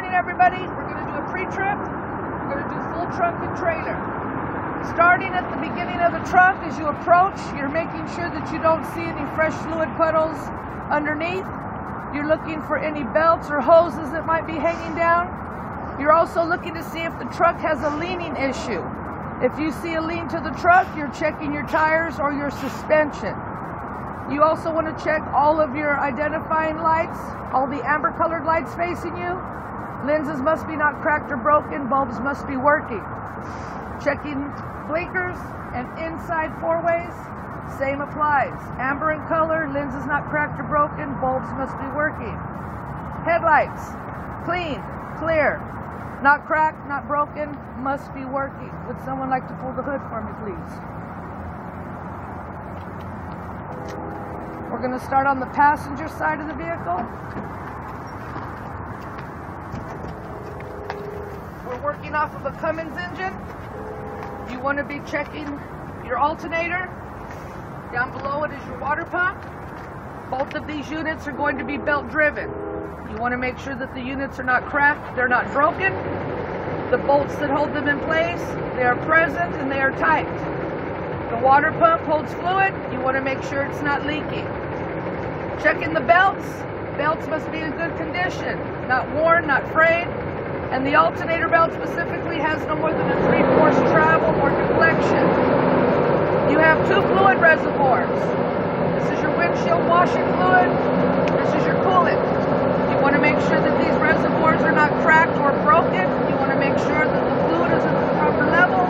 morning, everybody. We're going to do a pre-trip. We're going to do full trunk and trailer. Starting at the beginning of the trunk, as you approach, you're making sure that you don't see any fresh fluid puddles underneath. You're looking for any belts or hoses that might be hanging down. You're also looking to see if the truck has a leaning issue. If you see a lean to the truck, you're checking your tires or your suspension. You also want to check all of your identifying lights, all the amber colored lights facing you. Lenses must be not cracked or broken, bulbs must be working. Checking blinkers and inside four-ways, same applies. Amber in color, lenses not cracked or broken, bulbs must be working. Headlights, clean, clear, not cracked, not broken, must be working. Would someone like to pull the hood for me, please? We're going to start on the passenger side of the vehicle. We're working off of a Cummins engine. You want to be checking your alternator. Down below it is your water pump. Both of these units are going to be belt driven. You want to make sure that the units are not cracked, they're not broken. The bolts that hold them in place, they are present and they are tight. The water pump holds fluid. You want to make sure it's not leaking. Checking the belts. Belts must be in good condition, not worn, not frayed. And the alternator belt specifically has no more than a 3/4 travel or deflection. You have two fluid reservoirs. This is your windshield washing fluid. This is your coolant. You want to make sure that these reservoirs are not cracked or broken. You want to make sure that the fluid is at the proper level.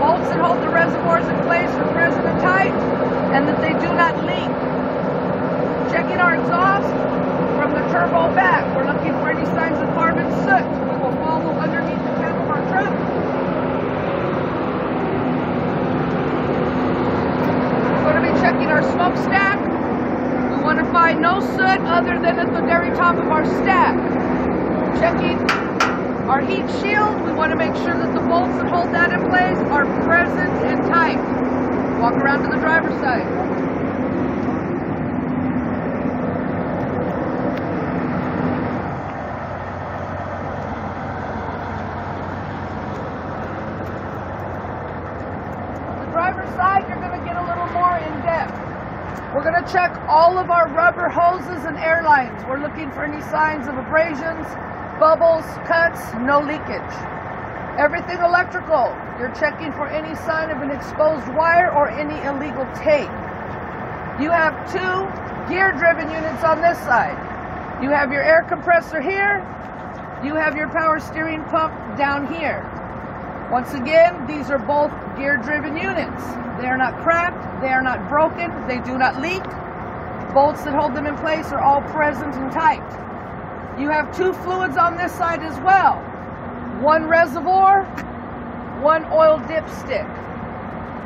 Bolts that hold the reservoirs in place are present and tight, and that they do not leak. Checking our exhaust from the turbo back. We're looking for any signs of carbon soot. We will follow underneath the cab of our truck. We're going to be checking our smokestack. We want to find no soot other than at the very top of our stack. Checking our heat shield. We want to make sure that the bolts that hold that in place are present and tight. Walk around to the driver's side. Driver's side, you're going to get a little more in depth. We're going to check all of our rubber hoses and air lines. We're looking for any signs of abrasions, bubbles, cuts, no leakage. Everything electrical, you're checking for any sign of an exposed wire or any illegal tape. You have two gear-driven units on this side. You have your air compressor here. You have your power steering pump down here. Once again, these are both gear-driven units. They are not cracked, they are not broken, they do not leak. Bolts that hold them in place are all present and tight. You have two fluids on this side as well. One reservoir, one oil dipstick.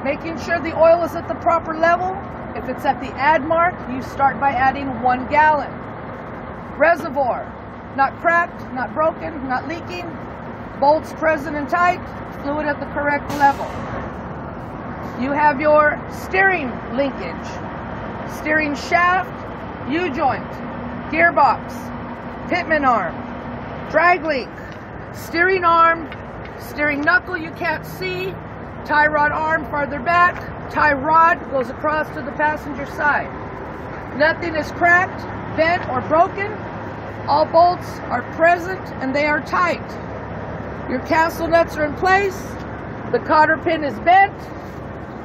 Making sure the oil is at the proper level. If it's at the add mark, you start by adding 1 gallon. Reservoir, not cracked, not broken, not leaking. Bolts present and tight, fluid at the correct level. You have your steering linkage, steering shaft, U-joint, gearbox, pitman arm, drag link, steering arm, steering knuckle you can't see, tie rod arm farther back, tie rod goes across to the passenger side. Nothing is cracked, bent, or broken. All bolts are present and they are tight. Your castle nuts are in place, the cotter pin is bent,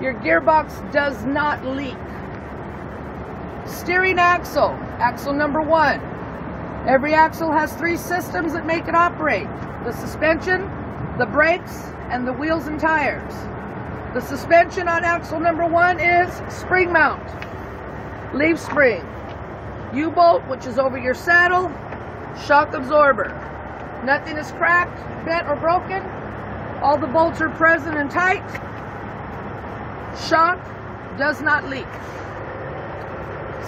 your gearbox does not leak. Steering axle, axle number 1. Every axle has 3 systems that make it operate: the suspension, the brakes, and the wheels and tires. The suspension on axle number 1 is spring mount, leaf spring, U-bolt, which is over your saddle, shock absorber. Nothing is cracked, bent, or broken. All the bolts are present and tight. Shock does not leak.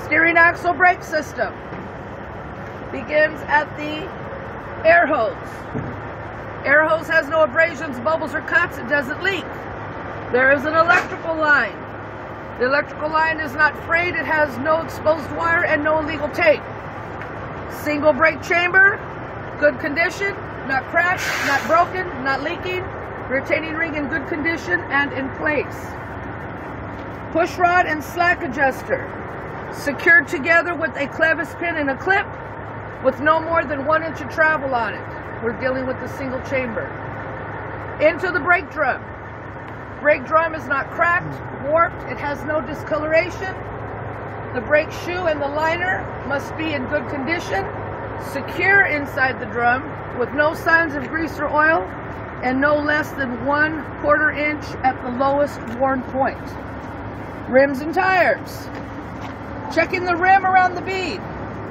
Steering axle brake system begins at the air hose. Air hose has no abrasions, bubbles, or cuts. It doesn't leak. There is an electrical line. The electrical line is not frayed. It has no exposed wire and no illegal tape. Single brake chamber, Good condition, not cracked, not broken, not leaking. Retaining ring in good condition and in place. Push rod and slack adjuster. Secured together with a clevis pin and a clip with no more than 1 inch of travel on it. We're dealing with the single chamber. Into the brake drum. Brake drum is not cracked, warped, it has no discoloration. The brake shoe and the liner must be in good condition, secure inside the drum with no signs of grease or oil, and no less than 1/4 inch at the lowest worn point. Rims and tires. Checking the rim around the bead,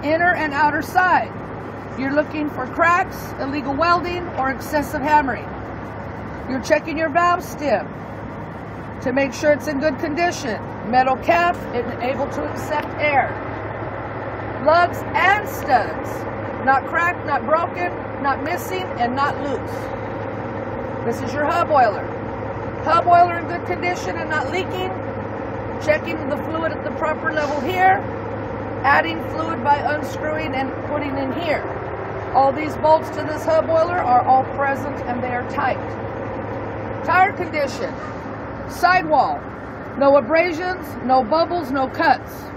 inner and outer side. You're looking for cracks, illegal welding, or excessive hammering. You're checking your valve stem to make sure it's in good condition. Metal cap and able to accept air. Lugs and studs. Not cracked, not broken, not missing, and not loose. This is your hub oiler. Hub oiler in good condition and not leaking. Checking the fluid at the proper level here. Adding fluid by unscrewing and putting in here. All these bolts to this hub oiler are all present and they are tight. Tire condition. Sidewall. No abrasions, no bubbles, no cuts.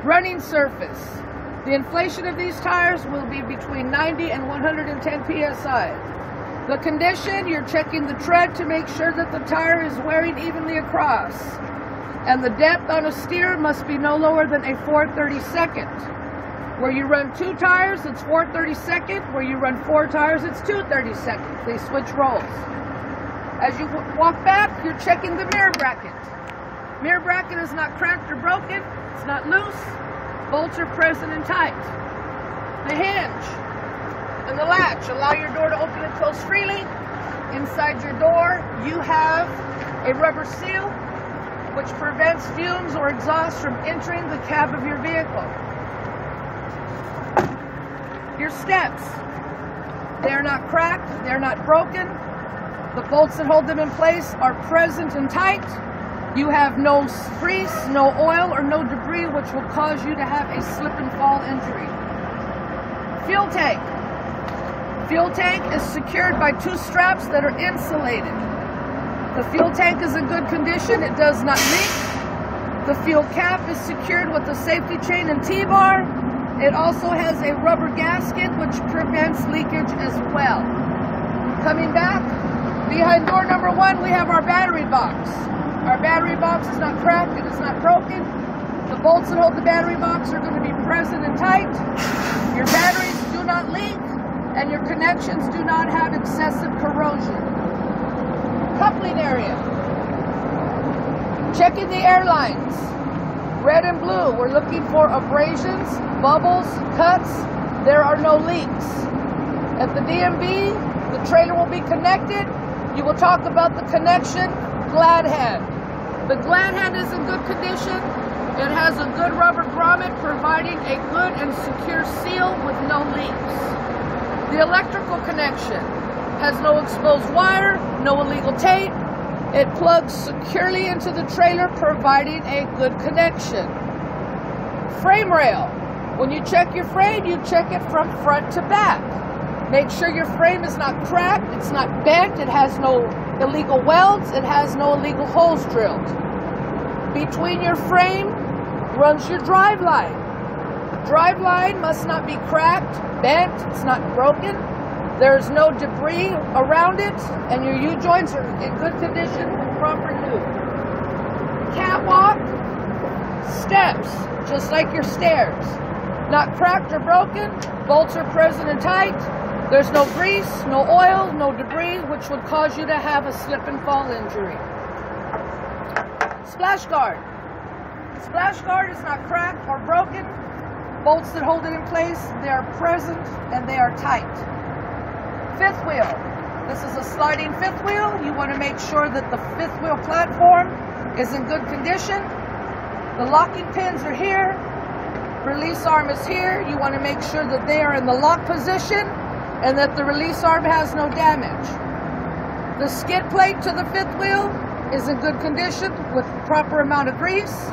Running surface. The inflation of these tires will be between 90 and 110 psi. The condition, you're checking the tread to make sure that the tire is wearing evenly across. And the depth on a steer must be no lower than a 4/32. Where you run 2 tires, it's 4/32. Where you run 4 tires, it's 2/32. They switch roles. As you walk back, you're checking the mirror bracket. Mirror bracket is not cracked or broken. It's not loose. Bolts are present and tight. The hinge and the latch allow your door to open and close freely. Inside your door, you have a rubber seal which prevents fumes or exhaust from entering the cab of your vehicle. Your steps, they're not cracked, they're not broken. The bolts that hold them in place are present and tight. You have no grease, no oil, or no debris which will cause you to have a slip and fall injury. Fuel tank. Fuel tank is secured by 2 straps that are insulated. The fuel tank is in good condition, it does not leak. The fuel cap is secured with a safety chain and T-bar. It also has a rubber gasket which prevents leakage as well. Coming back, behind door number 1 we have our battery box. Our battery box is not cracked, it is not broken. The bolts that hold the battery box are going to be present and tight. Your batteries do not leak, and your connections do not have excessive corrosion. Coupling area. Checking the air lines. Red and blue, we're looking for abrasions, bubbles, cuts. There are no leaks. At the DMV, the trailer will be connected. You will talk about the connection, glad hand. The glad hand is in good condition. It has a good rubber grommet providing a good and secure seal with no leaks. The electrical connection has no exposed wire, no illegal tape. It plugs securely into the trailer, providing a good connection. Frame rail. When you check your frame, you check it from front to back. Make sure your frame is not cracked, it's not bent, it has no illegal welds, it has no illegal holes drilled. Between your frame runs your drive line. Drive line must not be cracked, bent, it's not broken. There's no debris around it, and your U-joints are in good condition with proper lube. Catwalk, steps, just like your stairs. Not cracked or broken, bolts are present and tight. There's no grease, no oil, no debris, which would cause you to have a slip and fall injury. Splash guard. Splash guard is not cracked or broken. Bolts that hold it in place, they are present and they are tight. Fifth wheel. This is a sliding fifth wheel. You want to make sure that the fifth wheel platform is in good condition. The locking pins are here. Release arm is here. You want to make sure that they are in the lock position and that the release arm has no damage. The skid plate to the fifth wheel is in good condition with the proper amount of grease.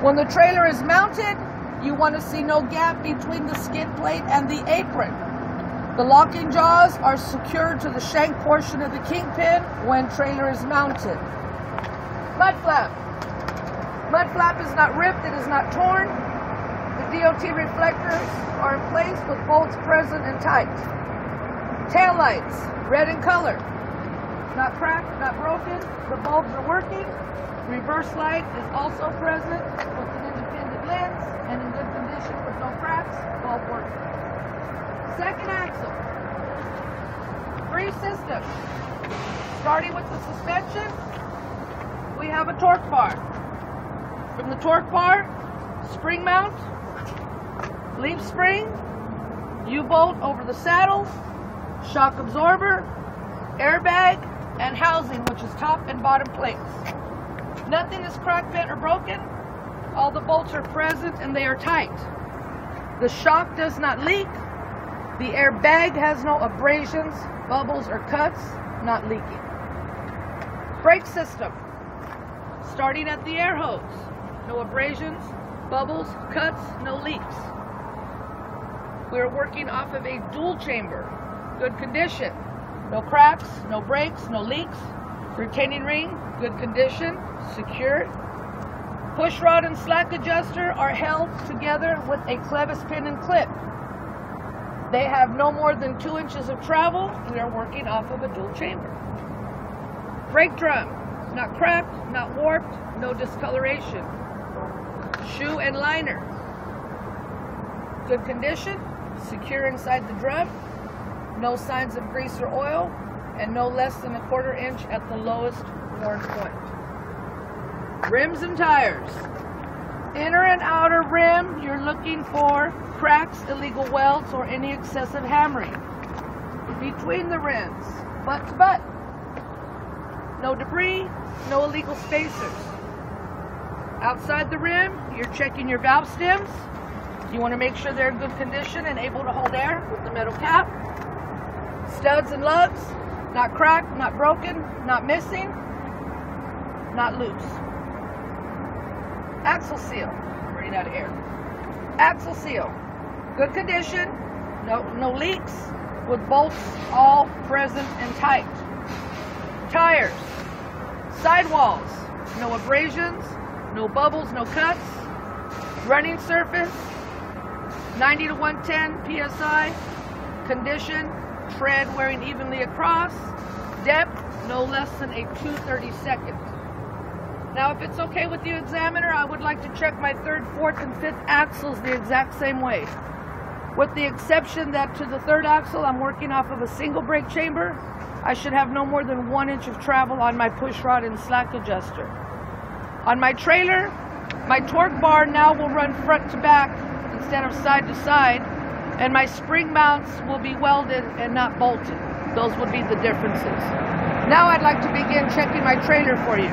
When the trailer is mounted, you want to see no gap between the skid plate and the apron. The locking jaws are secured to the shank portion of the kingpin when trailer is mounted. Mud flap. Mud flap is not ripped, it is not torn. The DOT reflectors are in place with bolts present and tight. Tail lights, red in color. Not cracked, not broken. The bulbs are working. Reverse light is also present with an independent lens and in good condition with no cracks, bulb working. Second axle. 3 systems. Starting with the suspension, we have a torque bar. From the torque bar, spring mount, leaf spring, U-bolt over the saddle, shock absorber, airbag, and housing, which is top and bottom plates. Nothing is cracked, bent, or broken. All the bolts are present and they are tight. The shock does not leak. The airbag has no abrasions, bubbles, or cuts, not leaking. Brake system. Starting at the air hose. No abrasions, bubbles, cuts, no leaks. We are working off of a dual chamber. Good condition. No cracks, no breaks, no leaks. Retaining ring, good condition, secured. Push rod and slack adjuster are held together with a clevis pin and clip. They have no more than 2 inches of travel. We are working off of a dual chamber. Brake drum, not cracked, not warped, no discoloration. Shoe and liner, good condition, secure inside the drum, no signs of grease or oil, and no less than 1/4 inch at the lowest worn point. Rims and tires. Inner and outer rim, you're looking for cracks, illegal welds, or any excessive hammering. Between the rims, butt to butt. No debris, no illegal spacers. Outside the rim, you're checking your valve stems. You want to make sure they're in good condition and able to hold air with the metal cap. Studs and lugs, not cracked, not broken, not missing, not loose. Axle seal, running out of air. Axle seal, good condition, no leaks, with bolts all present and tight. Tires, sidewalls, no abrasions, no bubbles, no cuts. Running surface, 90 to 110 PSI. Condition, tread wearing evenly across. Depth, no less than a 2/32. Now, if it's okay with you, examiner, I would like to check my 3rd, 4th, and 5th axles the exact same way. With the exception that to the 3rd axle, I'm working off of a single brake chamber. I should have no more than 1 inch of travel on my push rod and slack adjuster. On my trailer, my torque bar now will run front to back instead of side to side, and my spring mounts will be welded and not bolted. Those would be the differences. Now I'd like to begin checking my trailer for you.